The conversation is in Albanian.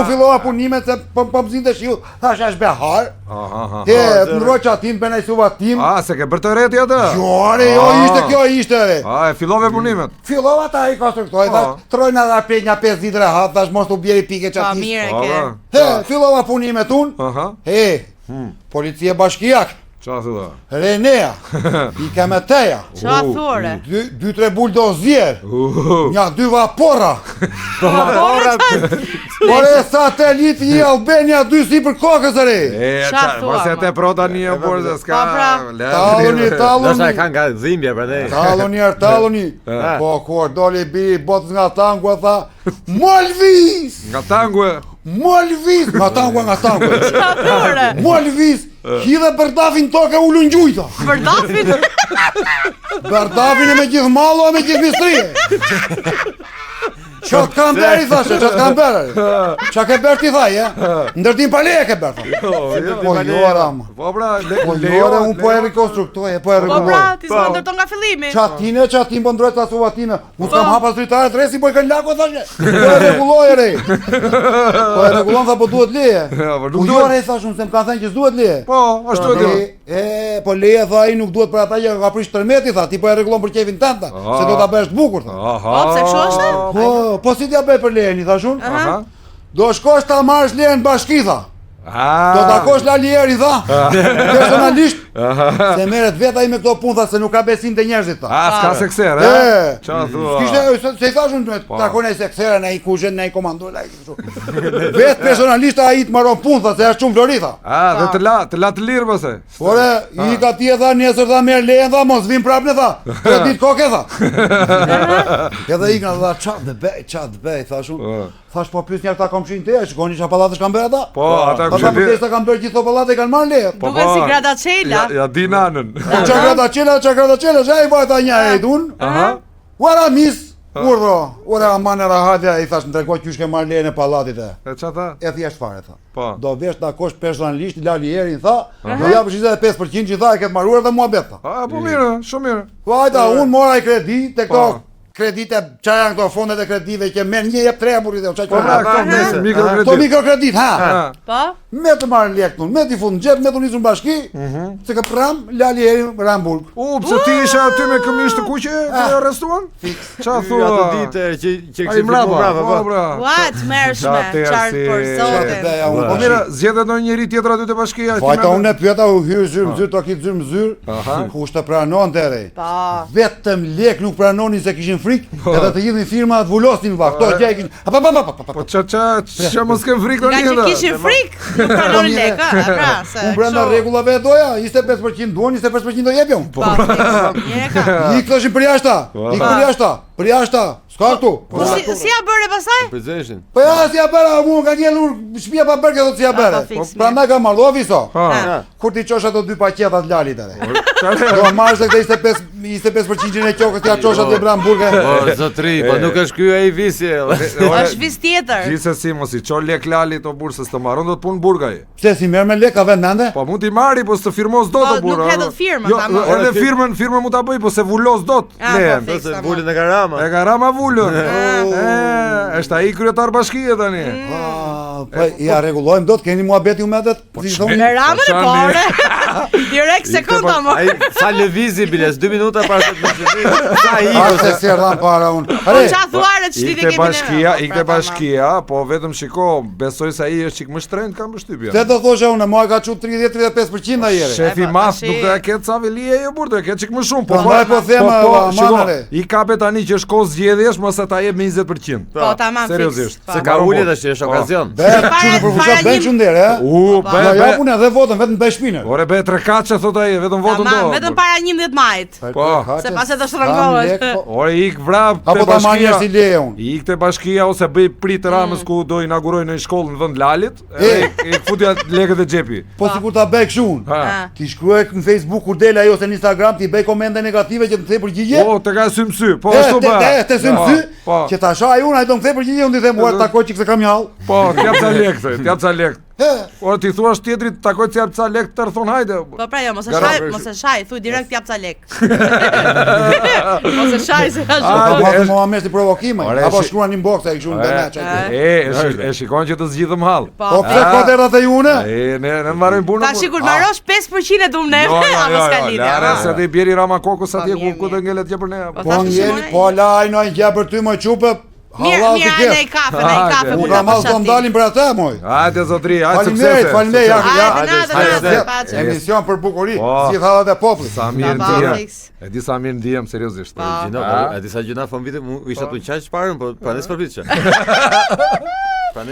fillova punimet se po mzinte shiu, thash është behar. Ndroj çatin bën ai suvatim. Se ke bërë të reti atë? Jo, kjo ishte re. E fillove punimet. Fillova ta ai konstruktoi, thash trojna dha penja 5 ditë rehat, thash mos u bjeri pike çatin. Mirë ke. Fillova punimet un. Policia bashkiak. Qa thua? Renea, I Kemeteja. Qa thore? 2-3 buldozier. Nja 2 vapora. Ore sateliti I Albania 2 si për kokës e re. Mos e te prota një por se s'ka. Taloni. Nështë e kanë nga dhimbje për ne. Taloni. Po kur doli biri botës nga tangu e tha Molvis! Nga tangu Nga tangu. Molvis! Hidhe Berdafin toke ullu në gjujta. Berdafin? Berdafin e me gjithë malo e me gjithë mistrije. Qatë kam beri, thashe, qatë kam beri. Qa ke beri ti thaj, ndërtim pa leje ke beri. Po jore, ama. Po pra, jore, unë po e rekonstruktoj, po e regulloj. Po pra, ti s'ma ndërton nga fillimi. Qatin po ndrojt të asuvatine. Unë s'kam hapa zritare të resi, po e kanë lako, thashe. Po e regulloj, rej. Po e regullon, tha, po duhet leje. Po jore, thashe, unë se më kanë thënë që s'duhet leje. Po, ashtu e duhet. Po leje, tha, I nuk duhet për ata që ka prish tërmeti, tha, ti po e regullon për qefin tënda, se do ta bësh të bukur, tha. Po si t'ja bëj për lejeni, thashun? Do shkosh ta marrësh lejen bashki, tha. Do takosh Lalieri, tha. Personalisht. Se merret vetë ai me këto punë, tha, se nuk ka besim te njerëzit, tha. S'ka sekser, Qa thua? Kishte, se I thashun, takon ai sekseren, ai kushen, ai komandor, ai kështu. Vetë personalisht ai të marron punë, tha, se është shumë flori, tha. Dhe të la të lirë pëse? Ore, I ka tje, tha, nesër, tha, merr lejen, tha, mos vim prapë, tha. Të ditë koke, tha. Edhe ikna, tha, qa të bëj, thashun. Thash po pyes njerëz ta komshin te, shikoni çfarë pallatësh kanë bërë ata? Po, ata kishin bërë. Ata kanë bërë gjithë këto pallate kanë marrë leje. Duket si Gradacela. Ja di nanën. Çka Gradacela, ai vajta një edun. Ora mis, ora aman rahatja, I thash, më tregoj qysh ke marrë lejen e pallatit e. Ç'a tha? E thjesht fare, tha. Po. Do vesh takosh personalisht Lalierin, tha. Do japësh 25% që tha e ke marruar dhe muhabet, tha. Po mirë, shumë mirë. Vajta, unë mora I kredi te këto kredite, qa janë këto fondet e kredive që merr një jep 3 burrit e mikrokredit. To mikrokredit, ha. Po? Me të marrë lek tonë, me t'i fund në gjep, me t'u nisur bashki, se ka pram, Lalieri, Ramburg. Pse ti isha aty me këmish të kuqe, të arrestuan? Qa thua? Ato ditë që kështë brava, What, mërshme, qartë për zotin. Po mira, zgjedhet ndonjë njeri tjetër aty te bashkia? Vajta unë e pyeta u hyrë zyrë, to kitë zyrë, kushtë pranon të rej. Vetëm lek nuk pranonin se kishin frikë, edhe të gjithë firma të vullosin vak, këto gjekin. Po qa mos kem frikë nga që kishin frikë, nuk pranonin lek, pra, se unë brenda rregullave e doja, 25% duan, 25% do jepjon. Po, mire ka. I këtoshin për jashta, s'ka këtu. Si ja bërë pasaj? Përzeshin. Po ja, si ja bërë, mu ka njëllur, shpia pa bërë këtë si ja bërë. Prandaj ka marrë, do viso. Kur ti qosh ato 2 paqeta të lalit edhe. Do marrësh këtë 25% e qokës t'ja qosh atë Bramburge. Po, zotri, po nuk është ky ai visi. Është vis tjetër. Gjithsesi mos I çon lek lalit o burr se të marron do të punë burgaj. Pse si merr me lek ka vend mende? Po mund t'i marri, po s'të firmos dot o burr. Nuk hedhët firmën, tamam. Edhe firmën mund ta bëj, po se vulos dot lejen. Se vulën e Karama. E Karama vulën. Është ai kryetar bashkie tani. Po ja rregullojmë dot, keni muhabeti umetet? Me Ramën e parë. Direkt sekonda më. Ai sa lëvizi biles 2 minuta para se të mësoj. Sa I se si erdhan para unë. Po çfarë thuare ç'lidhje kemi ne? Ikte bashkia, po vetëm shiko, besoj se ai është çik më shtrenjtë kam përshtypjen. Se do thoshe unë, mua ka çu 30-35% ajere. Shefi mas nuk do ja ketë sa velije jo burr, do ja ketë çik më shumë, po po them amanare. I kapet tani që është kohë zgjedhjesh, mos ata jep me 20%. Po tamam, seriozisht. Se ka ulë tash është okazion. Çu në përfushat bën çu nder, ha? Ja japun edhe votën vetëm bëj shpinën. Ore bëj 3 kaçë thot ai, vetëm votën do. Vetëm para 11 majit. Po, se pas e do shtrëngohet. Ore ik vrap te bashkia. Si leje unë. Ik te bashkia ose bëj prit Ramës ku do inauguroj në shkollën në vend Lalit, e futja lekët e xhepi. Po sikur ta bëj kështu unë. Ti shkruaj në Facebook kur del ajo ose në Instagram ti bëj komente negative që të thej përgjigje. Po, te ka sy. Po ashtu bë. Te sy. Që ta shaj unë ai do të thej përgjigje unë i them ua takoj çik se kam jall. Po, t'jap ca lekë, t'jap ca lekë. O ti thua tjetrit takoj të jap ca lek të thon hajde. Po pra jo, mos e shaj, thuj direkt jap ca lek. Mos e shaj se ka Po shumë. po Muhamet i provokimaj. Apo shkruan inbox ai kështu në meç aty. E shikon që të zgjidhëm hall. Po pse koderat e june? Ne marrim punën. Tash kur marrosh 5% e dum ne, apo s'ka lidhje. Ja, se ti bjeri Rama Kokos atje ku të ngelet gjë për ne. Po ngel, po laj no gjë për ty më çupe. Halal ti ke. Ne kafe Unë Ramaz do ndalin për atë moj. Hajde zotri, hajde sukses. Faleminderit, ja. Emision për bukuri, si hallat e popullit. Sa mirë ndihem. E di sa mirë ndihem seriozisht. E di sa gjëna fon vite, mu isha të qaq parën, po pranë s'përpiqe. Pranë